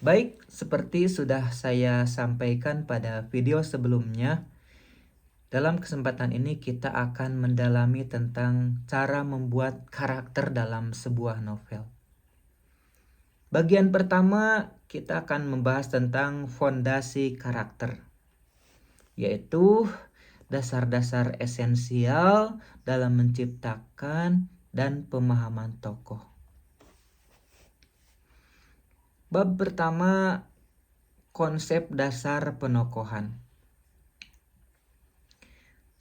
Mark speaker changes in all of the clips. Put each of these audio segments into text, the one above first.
Speaker 1: Baik, seperti sudah saya sampaikan pada video sebelumnya, dalam kesempatan ini kita akan mendalami tentang cara membuat karakter dalam sebuah novel. Bagian pertama, kita akan membahas tentang fondasi karakter, yaitu dasar-dasar esensial dalam menciptakan dan pemahaman tokoh. Bab pertama, konsep dasar penokohan.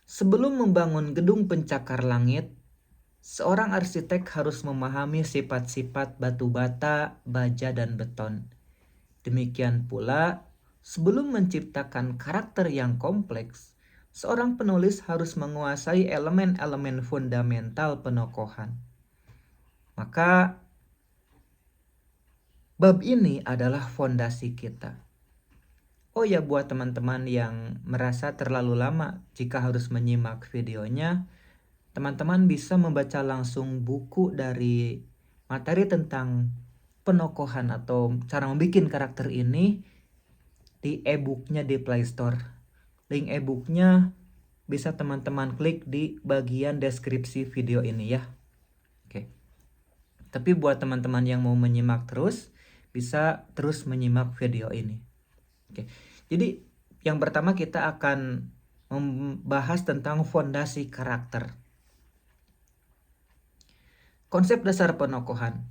Speaker 1: Sebelum membangun gedung pencakar langit, seorang arsitek harus memahami sifat-sifat batu bata, baja, dan beton. Demikian pula, sebelum menciptakan karakter yang kompleks, seorang penulis harus menguasai elemen-elemen fundamental penokohan. Maka, bab ini adalah fondasi kita. Oh ya, buat teman-teman yang merasa terlalu lama jika harus menyimak videonya, teman-teman bisa membaca langsung buku dari materi tentang penokohan atau cara membuat karakter ini di e-booknya di Play Store. Link e-booknya bisa teman-teman klik di bagian deskripsi video ini ya. Oke. Tapi buat teman-teman yang mau menyimak terus, bisa terus menyimak video ini. Oke. Jadi yang pertama kita akan membahas tentang fondasi karakter. Konsep dasar penokohan.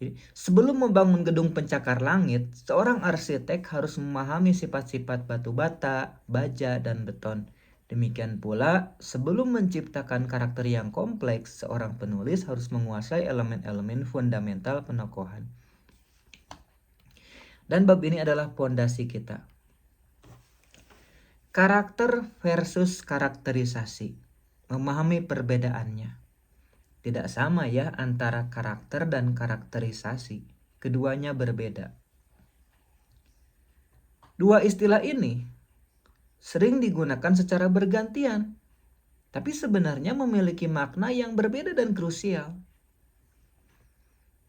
Speaker 1: Jadi, sebelum membangun gedung pencakar langit, seorang arsitek harus memahami sifat-sifat batu bata, baja, dan beton. Demikian pula, sebelum menciptakan karakter yang kompleks, seorang penulis harus menguasai elemen-elemen fundamental penokohan. Dan bab ini adalah fondasi kita. Karakter versus karakterisasi. Memahami perbedaannya. Tidak sama ya antara karakter dan karakterisasi. Keduanya berbeda. Dua istilah ini sering digunakan secara bergantian, tapi sebenarnya memiliki makna yang berbeda dan krusial.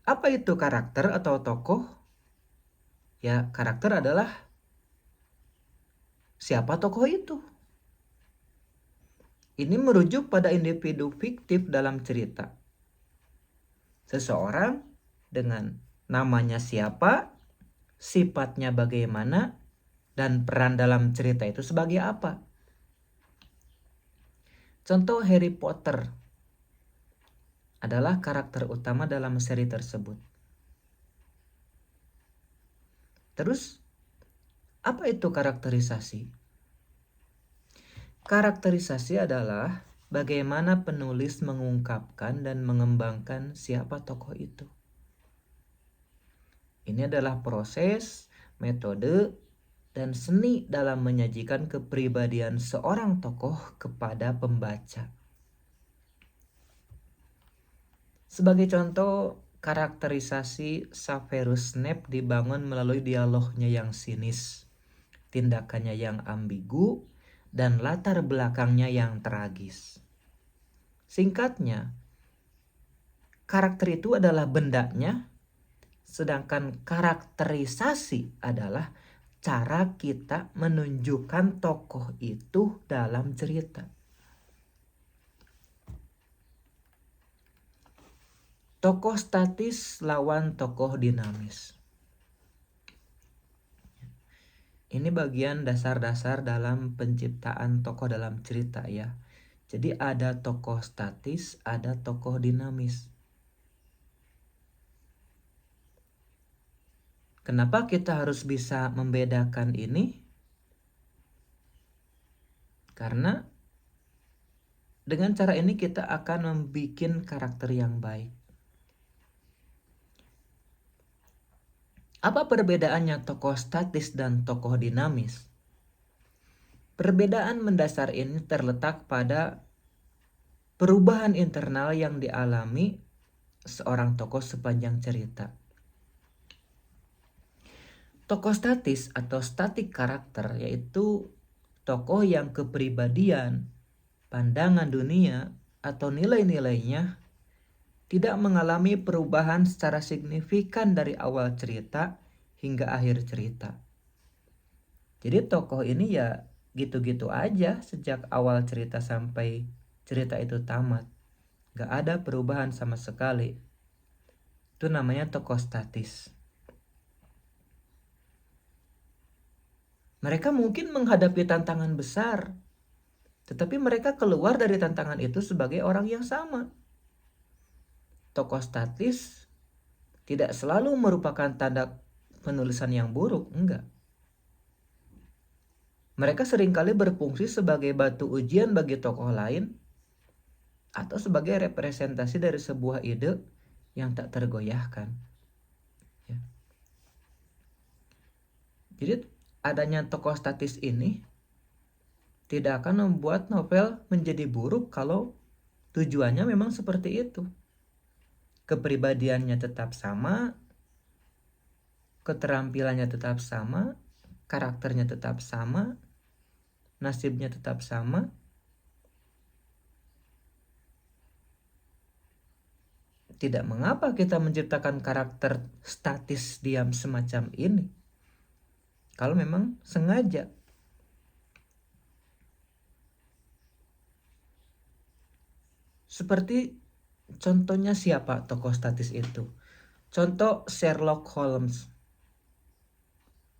Speaker 1: Apa itu karakter atau tokoh? Ya, karakter adalah siapa tokoh itu. Ini merujuk pada individu fiktif dalam cerita. Seseorang dengan namanya siapa, sifatnya bagaimana, dan peran dalam cerita itu sebagai apa. Contoh Harry Potter adalah karakter utama dalam seri tersebut. Terus, apa itu karakterisasi? Karakterisasi adalah bagaimana penulis mengungkapkan dan mengembangkan siapa tokoh itu. Ini adalah proses, metode, dan seni dalam menyajikan kepribadian seorang tokoh kepada pembaca. Sebagai contoh, karakterisasi Severus Snape dibangun melalui dialognya yang sinis, tindakannya yang ambigu, dan latar belakangnya yang tragis. Singkatnya, karakter itu adalah bendanya, sedangkan karakterisasi adalah cara kita menunjukkan tokoh itu dalam cerita. Tokoh statis lawan tokoh dinamis. Ini bagian dasar-dasar dalam penciptaan tokoh dalam cerita ya. Jadi ada tokoh statis, ada tokoh dinamis. Kenapa kita harus bisa membedakan ini? Karena dengan cara ini kita akan membuat karakter yang baik. Apa perbedaannya tokoh statis dan tokoh dinamis? Perbedaan mendasar ini terletak pada perubahan internal yang dialami seorang tokoh sepanjang cerita. Tokoh statis atau static karakter yaitu tokoh yang kepribadian, pandangan dunia, atau nilai-nilainya tidak mengalami perubahan secara signifikan dari awal cerita hingga akhir cerita. Jadi tokoh ini ya gitu-gitu aja sejak awal cerita sampai cerita itu tamat. Gak ada perubahan sama sekali. Itu namanya tokoh statis. Mereka mungkin menghadapi tantangan besar, tetapi mereka keluar dari tantangan itu sebagai orang yang sama. Tokoh statis tidak selalu merupakan tanda penulisan yang buruk, enggak. Mereka seringkali berfungsi sebagai batu ujian bagi tokoh lain atau sebagai representasi dari sebuah ide yang tak tergoyahkan. Ya. Jadi adanya tokoh statis ini tidak akan membuat novel menjadi buruk kalau tujuannya memang seperti itu. Kepribadiannya tetap sama, keterampilannya tetap sama, karakternya tetap sama, nasibnya tetap sama. Tidak mengapa kita menciptakan karakter statis diam semacam ini. Kalau memang sengaja. Seperti contohnya siapa tokoh statis itu? Contoh Sherlock Holmes.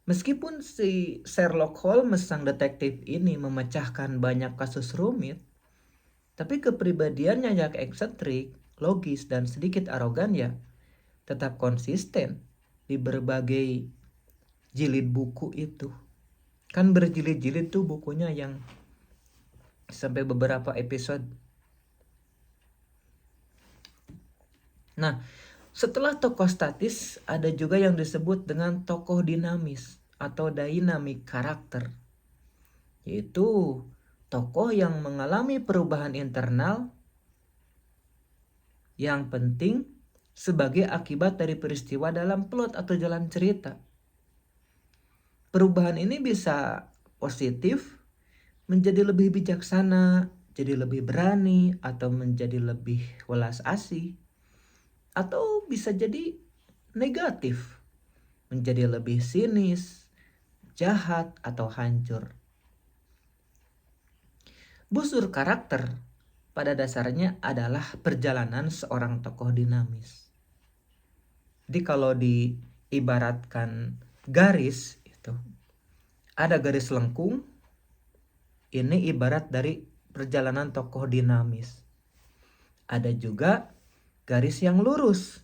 Speaker 1: Meskipun si Sherlock Holmes sang detektif ini memecahkan banyak kasus rumit, tapi kepribadiannya yang eksentrik, logis, dan sedikit arogan ya tetap konsisten di berbagai jilid buku itu. Kan berjilid-jilid tuh bukunya yang sampai beberapa episode. Nah, setelah tokoh statis ada juga yang disebut dengan tokoh dinamis atau dynamic karakter. Yaitu tokoh yang mengalami perubahan internal yang penting sebagai akibat dari peristiwa dalam plot atau jalan cerita. Perubahan ini bisa positif, menjadi lebih bijaksana, jadi lebih berani, atau menjadi lebih welas asih. Atau bisa jadi negatif, menjadi lebih sinis, jahat, atau hancur. Busur karakter pada dasarnya adalah perjalanan seorang tokoh dinamis. Jadi kalau diibaratkan garis itu, ada garis lengkung, ini ibarat dari perjalanan tokoh dinamis. Ada juga garis yang lurus,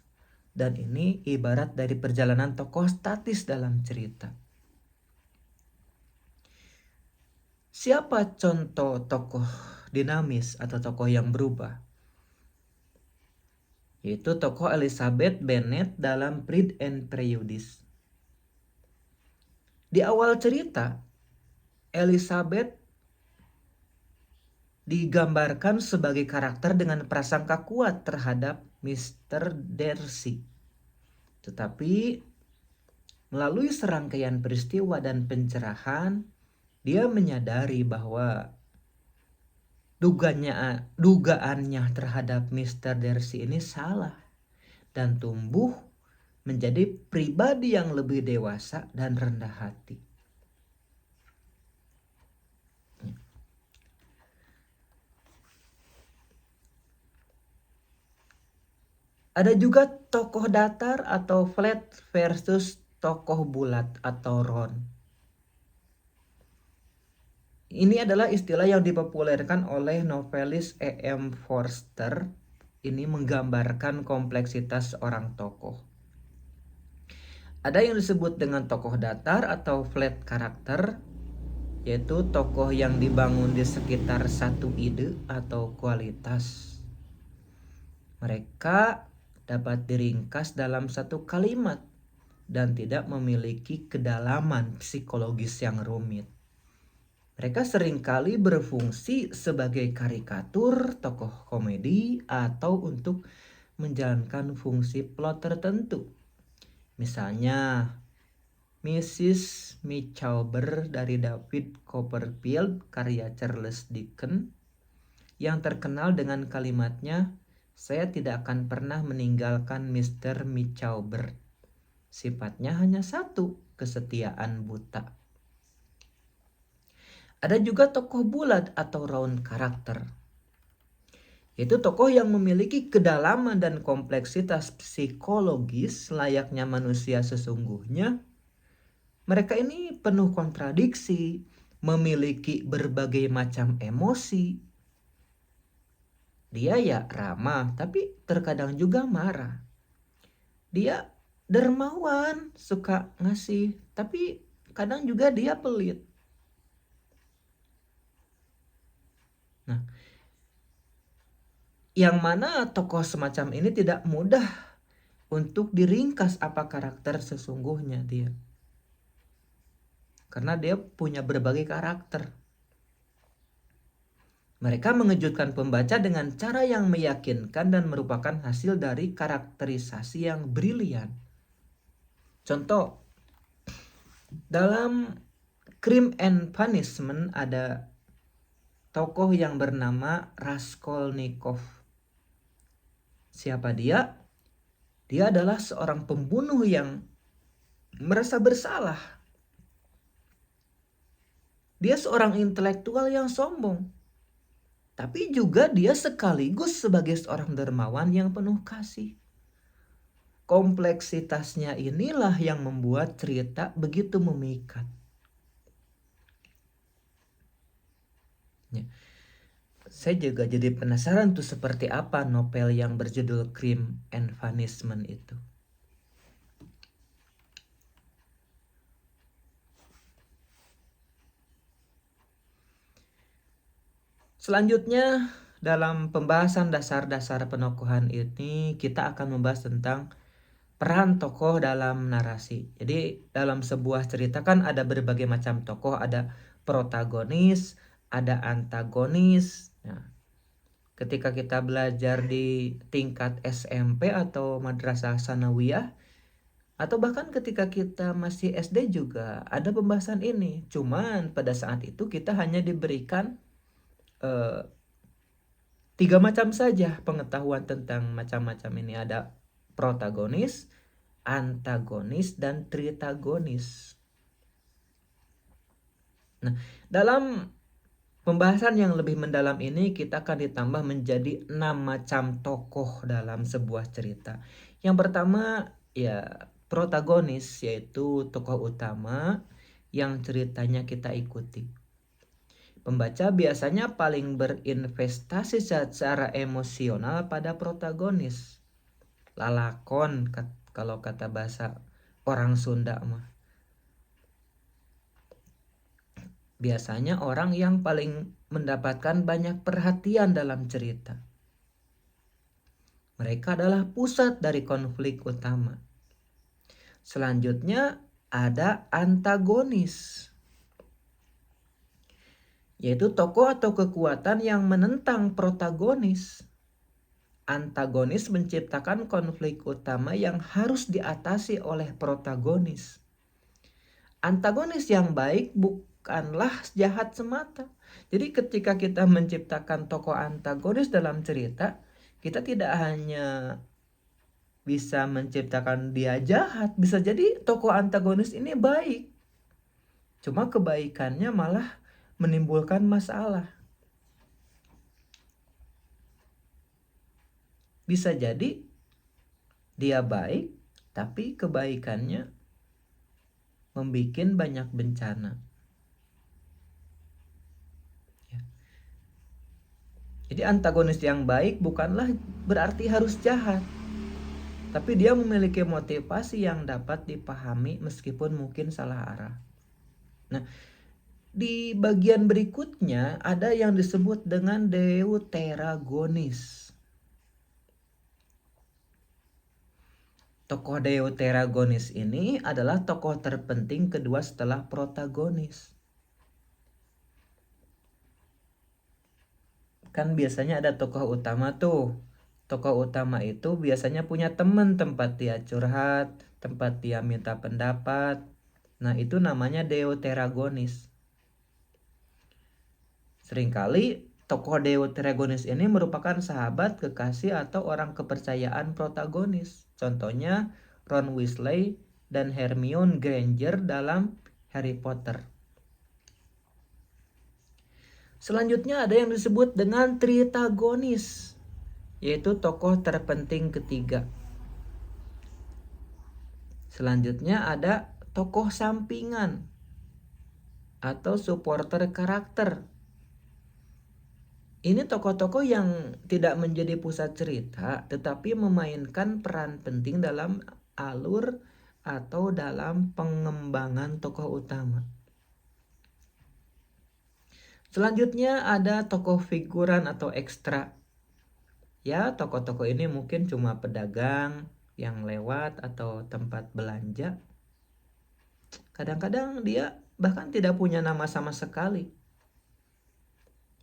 Speaker 1: dan ini ibarat dari perjalanan tokoh statis dalam cerita. Siapa contoh tokoh dinamis atau tokoh yang berubah? Yaitu tokoh Elizabeth Bennet dalam Pride and Prejudice. Di awal cerita, Elizabeth digambarkan sebagai karakter dengan prasangka kuat terhadap Mr. Darcy. Tetapi melalui serangkaian peristiwa dan pencerahan, dia menyadari bahwa dugaannya terhadap Mr. Darcy ini salah dan tumbuh menjadi pribadi yang lebih dewasa dan rendah hati. Ada juga tokoh datar atau flat versus tokoh bulat atau round. Ini adalah istilah yang dipopulerkan oleh novelis E.M. Forster. Ini menggambarkan kompleksitas seorang tokoh. Ada yang disebut dengan tokoh datar atau flat karakter, yaitu tokoh yang dibangun di sekitar satu ide atau kualitas. Mereka dapat diringkas dalam satu kalimat dan tidak memiliki kedalaman psikologis yang rumit. Mereka seringkali berfungsi sebagai karikatur, tokoh komedi, atau untuk menjalankan fungsi plot tertentu. Misalnya, Mrs. Micawber dari David Copperfield karya Charles Dickens yang terkenal dengan kalimatnya, "Saya tidak akan pernah meninggalkan Mr. Micawber." Sifatnya hanya satu, kesetiaan buta. Ada juga tokoh bulat atau round karakter. Itu tokoh yang memiliki kedalaman dan kompleksitas psikologis layaknya manusia sesungguhnya. Mereka ini penuh kontradiksi, memiliki berbagai macam emosi. Dia ya ramah, tapi terkadang juga marah. Dia dermawan, suka ngasih, tapi kadang juga dia pelit. Nah, yang mana tokoh semacam ini tidak mudah untuk diringkas apa karakter sesungguhnya dia. Karena dia punya berbagai karakter. Mereka mengejutkan pembaca dengan cara yang meyakinkan dan merupakan hasil dari karakterisasi yang brilian. Contoh, dalam Crime and Punishment ada tokoh yang bernama Raskolnikov. Siapa dia? Dia adalah seorang pembunuh yang merasa bersalah. Dia seorang intelektual yang sombong. Tapi juga dia sekaligus sebagai seorang dermawan yang penuh kasih. Kompleksitasnya inilah yang membuat cerita begitu memikat. Ya. Saya juga jadi penasaran tuh seperti apa novel yang berjudul Crime and Punishment itu. Selanjutnya, dalam pembahasan dasar-dasar penokohan ini, kita akan membahas tentang peran tokoh dalam narasi. Jadi, dalam sebuah cerita kan ada berbagai macam tokoh, ada protagonis, ada antagonis. Nah, ketika kita belajar di tingkat SMP atau madrasah sanawiyah, atau bahkan ketika kita masih SD juga ada pembahasan ini. Cuman pada saat itu kita hanya diberikan 3 macam saja pengetahuan tentang macam-macam ini. Ada protagonis, antagonis, dan tritagonis. Nah, dalam pembahasan yang lebih mendalam ini kita akan ditambah menjadi 6 macam tokoh dalam sebuah cerita. Yang pertama ya protagonis, yaitu tokoh utama yang ceritanya kita ikuti. Pembaca biasanya paling berinvestasi secara emosional pada protagonis. Lalakon kalau kata bahasa orang Sunda mah. Biasanya orang yang paling mendapatkan banyak perhatian dalam cerita. Mereka adalah pusat dari konflik utama. Selanjutnya ada antagonis, yaitu tokoh atau kekuatan yang menentang protagonis. Antagonis menciptakan konflik utama yang harus diatasi oleh protagonis. Antagonis yang baik bukanlah jahat semata. Jadi ketika kita menciptakan tokoh antagonis dalam cerita, kita tidak hanya bisa menciptakan dia jahat, bisa jadi tokoh antagonis ini baik. Cuma kebaikannya malah menimbulkan masalah. Bisa jadi dia baik, tapi kebaikannya membuat banyak bencana. Ya. Jadi antagonis yang baik bukanlah berarti harus jahat, tapi dia memiliki motivasi yang dapat dipahami meskipun mungkin salah arah. Nah, di bagian berikutnya ada yang disebut dengan deuteragonis. Tokoh deuteragonis ini adalah tokoh terpenting kedua setelah protagonis. Kan biasanya ada tokoh utama tuh. Tokoh utama itu biasanya punya teman tempat dia curhat, tempat dia minta pendapat. Nah, itu namanya deuteragonis. Seringkali tokoh deuteragonis ini merupakan sahabat, kekasih, atau orang kepercayaan protagonis. Contohnya Ron Weasley dan Hermione Granger dalam Harry Potter. Selanjutnya ada yang disebut dengan tritagonis, yaitu tokoh terpenting ketiga. Selanjutnya ada tokoh sampingan atau supporter karakter. Ini tokoh-tokoh yang tidak menjadi pusat cerita, tetapi memainkan peran penting dalam alur atau dalam pengembangan tokoh utama. Selanjutnya ada tokoh figuran atau ekstra. Ya, tokoh-tokoh ini mungkin cuma pedagang yang lewat atau tempat belanja. Kadang-kadang dia bahkan tidak punya nama sama sekali.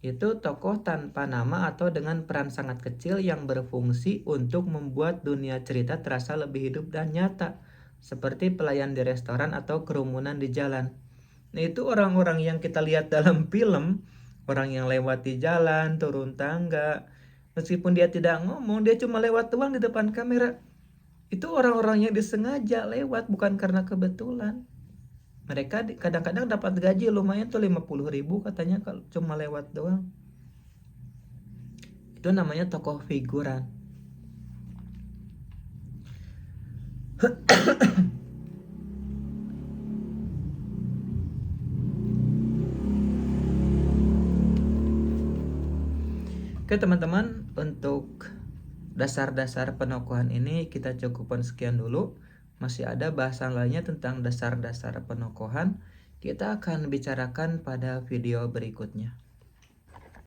Speaker 1: Itu tokoh tanpa nama atau dengan peran sangat kecil yang berfungsi untuk membuat dunia cerita terasa lebih hidup dan nyata, seperti pelayan di restoran atau kerumunan di jalan. Nah, itu orang-orang yang kita lihat dalam film, orang yang lewat di jalan, turun tangga, meskipun dia tidak ngomong, dia cuma lewat doang di depan kamera. Itu orang-orang yang disengaja lewat, bukan karena kebetulan. Mereka kadang-kadang dapat gaji lumayan tuh 50.000 katanya kalau cuma lewat doang. Itu namanya tokoh figuran. Oke teman-teman, untuk dasar-dasar penokohan ini kita cukupkan sekian dulu. Masih ada bahasan lainnya tentang dasar-dasar penokohan. Kita akan bicarakan pada video berikutnya.